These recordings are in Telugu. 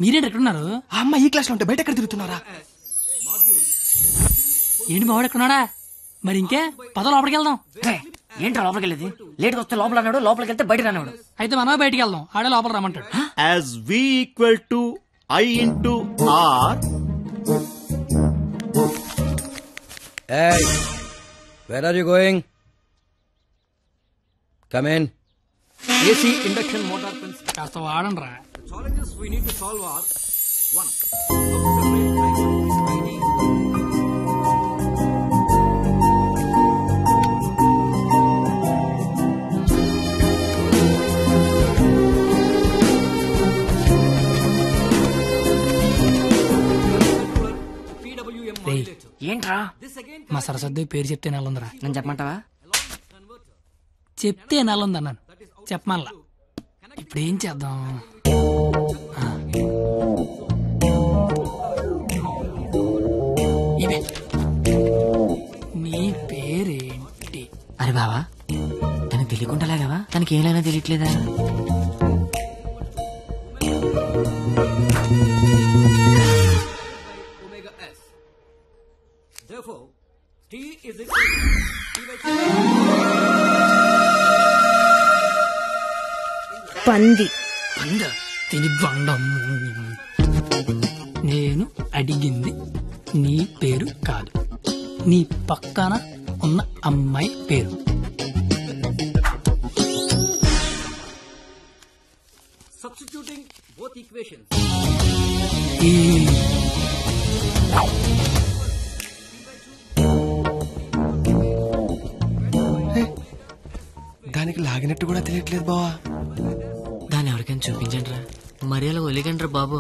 మీరేంటి ఎక్కడున్నారు? ఆ అమ్మ ఈ క్లాస్ లో ఉంటే బయట ఎక్కడ తిరుగుతున్నారా? ఏంటి మావాడు ఎక్కడున్నాడా? మరి ఇంకే పద లోపలికి వెళ్దాం. ఏంట్రా లోపలికి వెళ్ళేది? లేట్గా వస్తే లోపల అన్నాడు, లోపలికి వెళ్తే బయట రానాడు. అయితే మనమే బయటికి వెళ్దాం, ఆడే లోపల రమ్మంటాడు. As V equal to I into R. Hey, where are you going? Come in. AC induction motor principle. కాస్త వాడండి రా. Challenges we need to solve are 1. ఏంట్రా? మా సరస్వతి పేరు చెప్తే నెలందిరా. నేను చెప్పమంటావా? చెప్తే నెలంది అన్నాను, చెప్పమల్లా. ఇప్పుడు ఏం చేద్దాం? ఇదే నీ పేరేంటి? అరే బావా, తనకు తెలియకుండా లాగావా? తనకి ఏమైనా తెలియట్లేదా? పంది తిని బండం. నేను అడిగింది నీ పేరు కాదు, నీ పక్కన ఉన్న అమ్మాయి పేరు. Substituting both equations. దానికి లాగినట్టు కూడా తెలియట్లేదు బావా. దాన్ని ఎవరికైనా చూపించండి రా, మరి అలా ఒలిగండ్రా బాబు.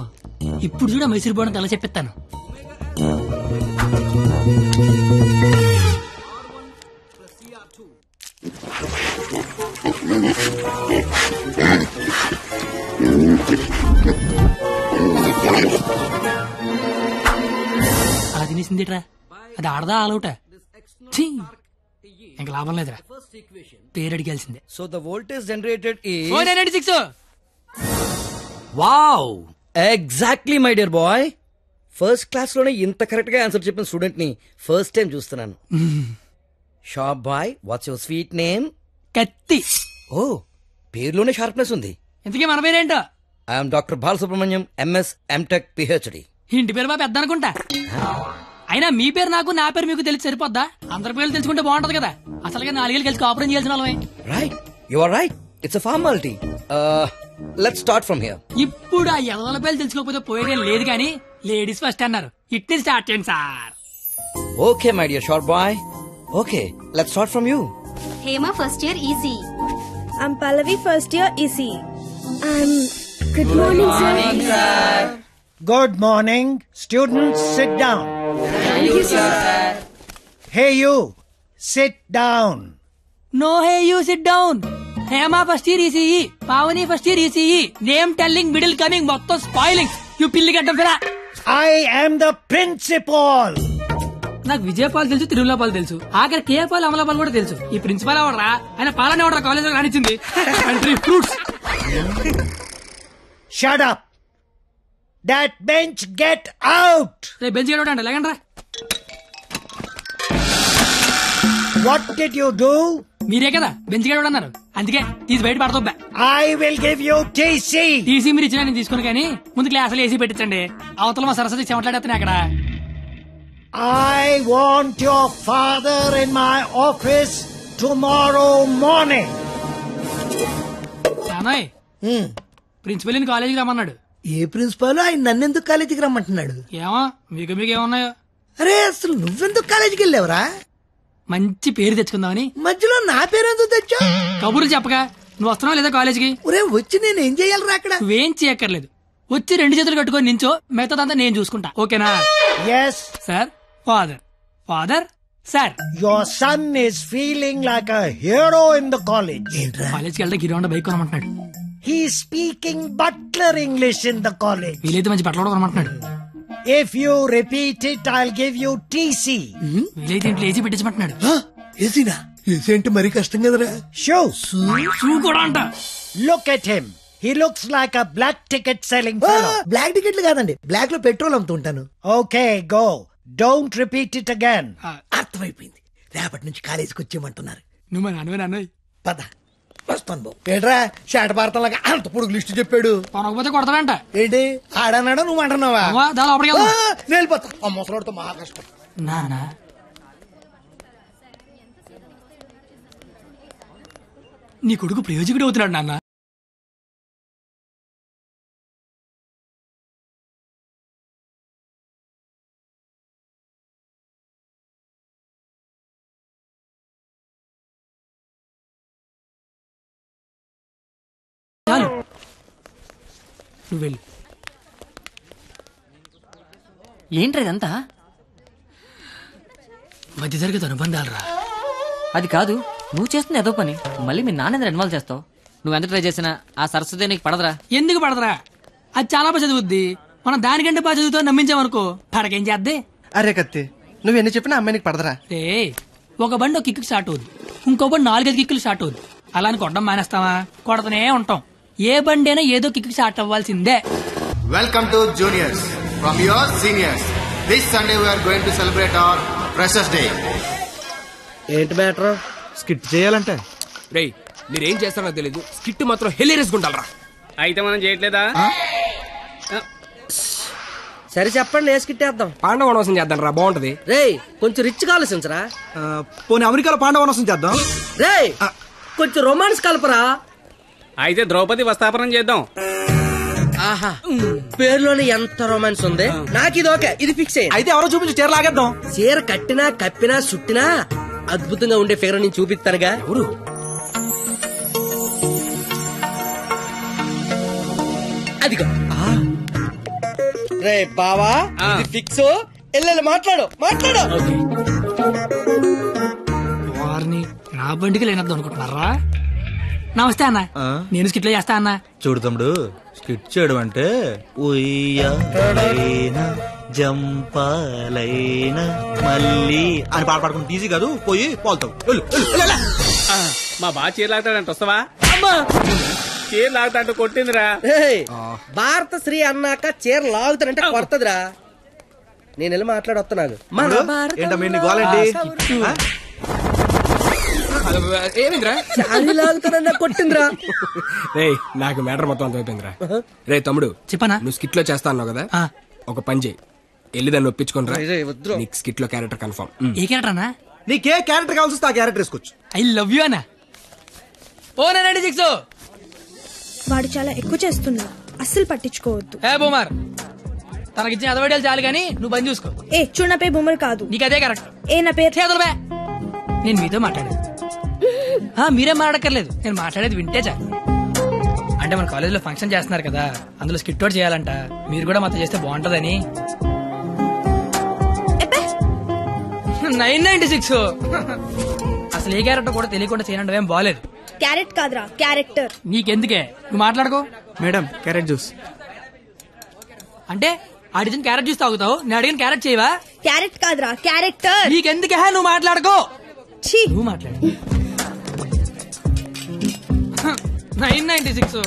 ఇప్పుడు చూడ మైసూర్ బోర్డు ఎలా చెప్పిస్తాను. అలా తినేసిందిట్రా, అది ఆడదా ఆలౌట? ఇంకా లాభం లేదురా, పేరు అడిగాల్సిందే. So the voltage generated is 496. Wow! Exactly, my dear boy. First class లోనే ఇంత కరెక్ట్ గా ఆన్సర్ చెప్పిన స్టూడెంట్ ని ఫస్ట్ టైం చూస్తున్నాను. Shop boy, what's your sweet name? Katti. ఓ, పేరులోనే షార్ప్నెస్ ఉంది. ఇంతకీ మన పేరేంటో? I'm doctor Balasubrahmanyam, MS, MTech, PhD. ఇంటి పేరు మా పెద్ద అనుకుంటా. అయినా మీ పేరు నాకు, నా పేరు మీకు తెలిసి సరిపోద్దా? అందరి పేర్లు తెలుసుకుంటే బాగుంటది కదా. అసలుగా 4 ఏళ్ళు కలిసి కాపురం చేయాల్సిన వాళ్ళమే. Right, you are right. It's a formality. Let's start from here. ఇప్పుడు ఆ ఎదల పేర్లు తెలుసుకోకపోతే పోయేదేం లేదు కానీ లేడీస్ ఫస్ట్ అన్నారు, ఇట్ని స్టార్ట్ చేయండి sir. Okay my dear short boy. Okay, let's start from you. Hema first year EC. I'm Pallavi first year EC. Good morning, sir. Good morning. Students, sit down. Thank you, sir. Hey, you. Sit down. No hey you sit down. Hema first year ECE, Pavani first year ECE. Name telling, middle coming, మొత్తం స్పాయిలింగ్. యూ పిల్లి గడ్డం ఫిరా. I am the principal. నాకు విజయపాల్ తెలుసు, తిరుమలపాల్ తెలుసు, ఆఖరి కేపాల్, అమలాపాల్ కూడా తెలుసు. ఈ ప్రిన్సిపాల్ ఎవడరా? ఆయన పాలన ఎవడరా కాలేజ్ లో రానిచ్చింది? Fruits. Shut up. That bench, get out. రేపు బెంచ్ గడవడండి, లేకండి రా. What did you do? మీరే కదా బెంచ్ గడవడం అన్నారు, అందుకే తీసి బయట పడతా. I will give you TC. TC మీరు ఇచ్చినా నేను తీసుకుని, కానీ ముందు క్లాసులు ఏసీ పెట్టించండి. అవతల మా సరస్వతి చెమట్లాడేస్తున్నాయి అక్కడ. I want your father in my office tomorrow morning. నానాయ్, ప్రిన్సిపల్ ని కాలేజీకి రమ్మన్నాడు. ఏ ప్రిన్సిపాల్ ఆయన నన్నెందుకు కాలేజీకి రమ్మంటున్నాడు? ఏమో మీకు ఏమన్నాయో. అరే అసలు నువ్వెందుకు కాలేజీకి వెళ్ళావురా? మంచి పేరు తెచ్చుకుందామని. మధ్యలో నా పేరెందుకు తెచ్చా? కబుర్లు చెప్పగా నువ్వు వస్తున్నావు లేదా కాలేజీకి? ఒరే వచ్చి నేను ఏం చెయ్యాలరా అక్కడ? నువ్వేం చేయక్కర్లేదు, వచ్చి 2 చేతులు కట్టుకొని నించో, మిగతాదంతా నేను చూసుకుంటా, ఓకేనా? Yes. Sir, father, father, sir. Your son is feeling like a hero in the college. కాలేజ్కి వెళ్తే గిరౌండ్ బైక్ కొనమంటున్నాడు. He's speaking butler English in the college. వీలైతే మంచి బట్టలు కొనమంటున్నాడు. If you repeat it, I'll give you TC. వీలైతే ఇంట్లో ఏసీ పెట్టించమంటున్నాడు. ఏసీనా? ఏసీ అంటే మరీ కష్టం కదరా. Shoes. షూ కూడా అంట. Look at him. He looks like a black ticket selling fellow. Black టికెట్లు కాదండి, బ్లాక్ లో పెట్రోల్ అమ్ముతుంటాను. Okay, go. Don't repeat it again. అర్థమైపోయింది, రేపటి నుంచి కాలేజీకి వచ్చేయమంటున్నారు. నువ్వు నాన్న పద వస్తాను బాబు. ఏంట్రా షాట భారతంలాగా అంత పొడుగు లిస్టు చెప్పాడు. కొనకపోతే కొడతాడంట. ఏంటి ఆడన్నాడా నువ్వు అంటున్నావా? దాని లోపలికి వెళ్దాం. నేను వెళ్ళిపోతా. ఆ ముసలోడితో మహా కష్టం. నానా నీ కొడుకు ప్రయోజకుడు అవుతున్నాడు నాన్న. చాలు నువ్వు వెళ్ళు. ఏంట్రా ఇదంతా? మధ్య తరగతి అనుబంధాలు రా. అది కాదు, నువ్వు చేస్తున్న ఏదో పని మళ్ళీ మీ నాన్న ఇన్వాల్వ్ చేస్తావు. నువ్వు ఎంత ట్రై చేసినా ఆ సరస్వతి నీకు పడదురా. ఎందుకు పడదరా? అది చాలా బాగా చదువుద్ది. మనం దానికంటే బాగా చదువుతో నమ్మించామనుకో పడకేం చేద్దే. అరే కత్తి, నువ్వు ఎన్ని చెప్పినా అమ్మాయి నీకు పడదరా. రే ఒక బండి ఒక కిక్కు స్టార్ట్ అవుద్ది, ఇంకో బండి 4-5 కిక్కులు స్టార్ట్ అవుద్ది. అలా అని కొట్టడం మానేస్తావా? కొడతనే ఉంటాం. ఏ బండి అయినా ఏదో కిక్కు స్టార్ట్ అవ్వాల్సిందే. Welcome to juniors from your seniors. This Sunday we are going to celebrate our Freshers Day. ఏంటి మ్యాటర్? స్కిట్ చేయాలంటే రేయ్ మీరేం చేస్తారో తెలీదు, స్కిట్ మాత్రం హిలేరియస్ గుండాలరా. అయితే మనం చేయట్లేదా? సరే చెప్పండి, ఏ స్కిట్ వేద్దాం? పాండవ వనవాసం చేద్దాం రా, బాగుంటది. రేయ్ కొంచెం రిచ్ ఆలోచించరా. పోనీ అమెరికాలో పాండవ వనవాసం చేద్దాం. రేయ్ కొంచెం రొమాన్స్ కలపరా. అయితే ద్రౌపది వస్తాపనం చేద్దాం. ఆహా, పేరులోనే ఎంత రొమాన్స్ ఉంది. నాకు ఇది ఓకే, ఇది ఫిక్స్ అయ్యి. అయితే ఎవరో చూపించి చీర లాగేద్దాం. చీర కట్టినా కప్పినా చుట్టినా అద్భుతంగా ఉండే ఫిగర్ నేను చూపిస్తానుగా. ఎవరు? అదిగో రే బావా, ఇది ఫిక్స్. ఎల్లెల్లి మాట్లాడు. వారిని నా బండికి లేనద్దు అనుకుంటున్నారా? నమస్తే అన్న, నేను స్కిట్లో చేస్తా అన్న. చూడు తమ్ముడు, స్కిట్ చేయడం అంటే ఉయ్యాలైనా జంపాలైనా మళ్ళీ అని పాట పాడుకుంటే ఈజీ కాదు. పోయి పోల్తావు. మా బాగా చీర లాగుతాడంట, వస్తావా? చీర లాగుతాంటూ కొట్టిందిరా. భారత శ్రీ అన్నాక చీర లాగుతానంటే కొడతదిరా. నేను వెళ్ళి మాట్లాడొస్తున్నాను. ఏంటమ్మా గోలండి? ఏమిందిరా లాగుతానన్నా కొట్టిందిరా. రే నాకు మ్యాటర్ మొత్తం అంత అయిపోయిందిరా. రే తమ్ముడు చెప్పనా, నువ్వు స్కిట్ లో చేస్తా అన్నావు కదా, ఒక పని చేయి, వెళ్ళి దాన్ని ఒప్పించుకుంటా. నీకు స్కిట్ లో క్యారెక్టర్ కన్ఫర్మ్. ఏ క్యారెక్టర్ అన్నా? నీకే క్యారెక్టర్ కావాల్సి వస్తే ఆ క్యారెక్టర్ వేసుకోవచ్చు. ఐ లవ్ యూ అన్నా. ఓ 96 వాడు చాలా ఎక్కువ చేస్తున్నా, అస్సలు పట్టించుకోవద్దు. ఏ బూమర్, తనకిచ్చిన అదవడాలు చాలు గానీ నువ్వు పని చూసుకో. ఏ చూడు, నా పేరు బొమ్మరు కాదు. నీకు అదే కరెక్ట్. ఏ నా పేరు చేతులు. నేను మీతో మాట్లాడేది మీరేం మాట్లాడక్కర్లేదు, నేను మాట్లాడేది వింటే చాలు. అంటే మన కాలేజీలో ఫంక్షన్ చేస్తున్నారు కదా, అందులో స్కిట్ అవుట్ చేయాలంట. మీరు కూడా మాతో చేస్తే బాగుంటదని. 996 అసలు ఏ క్యారెక్టర్ కూడా తెలియకుండా చేయనంటే ఏం బాలేదు. క్యారెట్ కాదురా, క్యారెక్టర్. నీకెందుకే, నువ్వు మాట్లాడుకో. మేడం క్యారెట్ జ్యూస్ అంటే అడిగిన క్యారెట్ జ్యూస్ తాగుతావు, నేను అడిగిన క్యారెట్ చేయవా? క్యారెట్ కాదురా, క్యారెక్టర్. నీకెందుకే, నువ్వు మాట్లాడుకో. నువ్వు మాట్లాడు. 996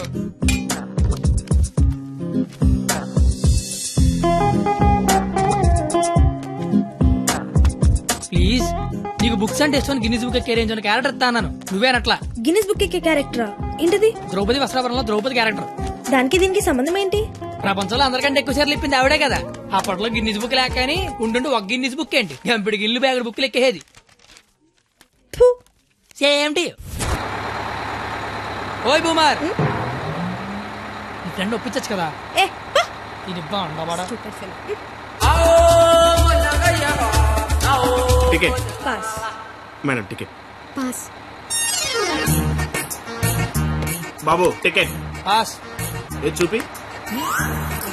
ప్లీజ్. నీకు బుక్స్ అంటే ఇష్టం, గిన్నిస్ బుక్ రేంజ్ ఉన్న క్యారెక్టర్ ఇస్తాను. నువ్వేనట్లా. గిన్నిస్ బుక్ ఎక్కే క్యారెక్టరా? ఏంటిది? ద్రౌపది వస్త్రాభరణంలో ద్రౌపది క్యారెక్టర్. దానికి దీనికి సంబంధం ఏంటి? ప్రపంచంలో అందరికంటే ఎక్కువ సార్లు ఇప్పింది ఆవిడే కదా. అప్పట్లో గిన్నిస్ బుక్ లేక కానీ ఉండుండి ఒక గిన్నిస్ బుక్ ఏంటి, గంపిడి గిల్లు బ్యాగుడు బుక్లు ఎక్కేది. Same to you. ఓయ్ బూమర్, నీ ఫ్రెండ్ ఒప్పించచ్చు కదా. ఇది బాగుండవాడా? Ticket pass. Madam ticket. Pass. బాబు టికెట్. పాస్. ఏ చూపి.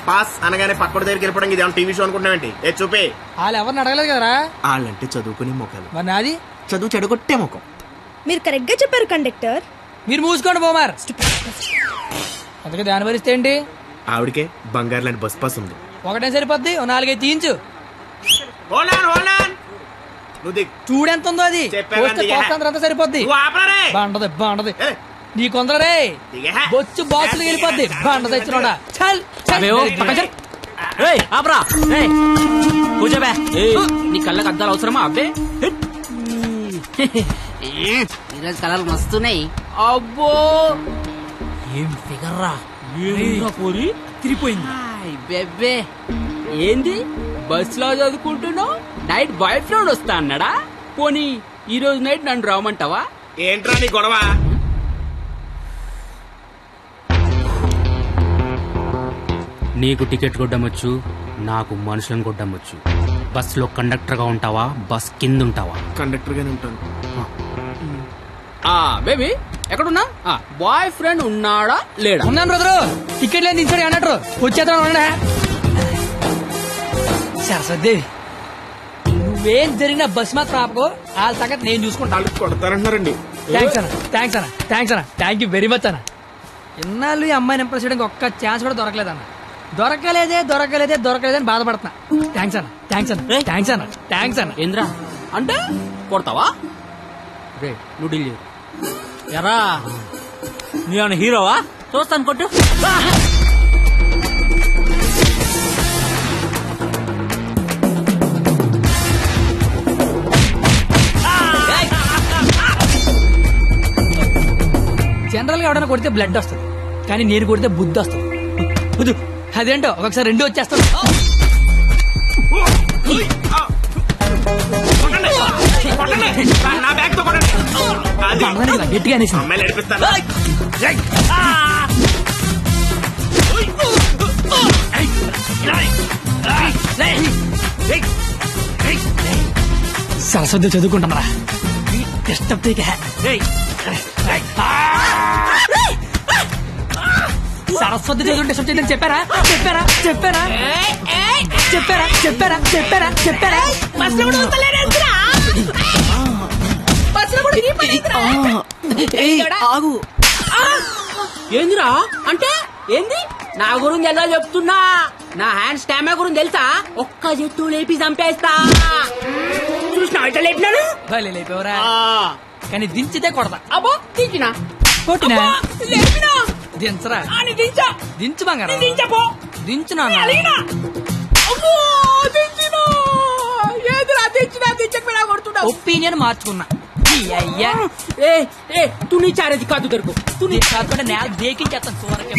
పాస్ అనగానే పక్కన దగ్గరికి వెళ్ళిపోవడం ఇది టీవీ షో అనుకుంటున్నావేంటి? ఏ చూపి. వాళ్ళు ఎవరిని అడగలేదు కదరా. వాళ్ళంటే చదువుకునే మొక్కలు, మరి నాది చదువు చెడగొట్టే మొక్కం. మీరు కరెక్ట్ గా చెప్పారు కండక్టర్. మీరు మూసుకోండి బొమ్మర్. అందుకే దాని భరిస్తే ఏంటి? ఆవిడకే బంగారు లాంటి బస్ పాస్ ఉంది. ఒకటే సరిపోద్ది, 4-5 తీయించు. నువ్వు చూడెంత ఉందో అది. అంతా సరిపోద్ది. బాగుంటది బాగుంటది. నీ కొందరే బొచ్చు బాక్సులు వెళ్ళిపోద్ది బండ తెచ్చినోడా చల్ ఆపరా కూర్చోబే నీ కళ్ళకి అద్దాలు అవసరమా అబ్బే ఈరోజు కలర్లు మస్తున్నాయి అబ్బో ఏం ఫిగర్ రా పోరి తిరిగిపోయింది బెబ్బే ఏంది బస్ లో చదువుకుంటున్నావు నైట్ బాయ్ ఫ్రెండ్ వస్తా అన్నాడా పోనీ ఈ రోజు నైట్ నన్ను రామంటావా ఏంట్రా నీ గొడవ నీకు టికెట్ కొట్టమొచ్చు నాకు మనుషులను కొట్టమొచ్చు బస్ లో కండక్టర్ గా ఉంటావా బస్ కింద ఉంటావా కండక్టర్ గానే ఉంటాను. బేబీ ఎక్కడున్నా బాయ్ ఫ్రెండ్ ఉన్నాడా లేడా ఉన్నాను బ్రదరు టికెట్ లేని దించాడు అన్నట్టు వచ్చేద్దాం సరస్వతి నువ్వేం జరిగినా బస్ మాత్రం ఆపకో వాళ్ళ సంగతి నేను చూసుకుంటాను కొడతారంటున్నారండి. థ్యాంక్ యూ వెరీ మచ్ అన్న ఇన్నాళ్ళు ఈ అమ్మాయిని ఇంప్రెస్ చేయడానికి ఒక్క ఛాన్స్ కూడా దొరకలేదన్న దొరకలేదని బాధపడుతున్నా థ్యాంక్స్ అన్న ఏంద్రా అంటే కొడతావా రే నువ్వు డీల్ చేయు ఎరా నీ హీరోవా చూస్తాను కొట్టు జనరల్ గా ఎవడైనా కొడితే బ్లడ్ వస్తుంది కానీ నేను కొడితే బుద్ధి వస్తుంది అదేంటో ఒకసారి రెండు వచ్చేస్తాను గట్టిగా సరస్వతి చదువుకుంటామరా డిస్టర్బ్ సరస్వతి చదువుకుంటే డిస్టర్బ్ చేయదని చెప్పారా ఏందిరా అంటే ఏంది నా గురించి ఎలా చెప్తున్నా నా హ్యాండ్ స్టామా గురించి తెలుసా ఒక్క చెట్టు లేపి చంపేస్తా చూసినా ఇట్లా లేపినాను లేపేవరా కానీ దించితే కొడతా అబ్బో దించినా కొట్టినా లేపినా దించరా దించు బంగారం దించునా ఒపీనియన్ మార్చుకున్నా అయ్యా తు నీ చారేది కాదు దొరుకు తు నీ కాదు నేల దేకించేస్తాను చూడకే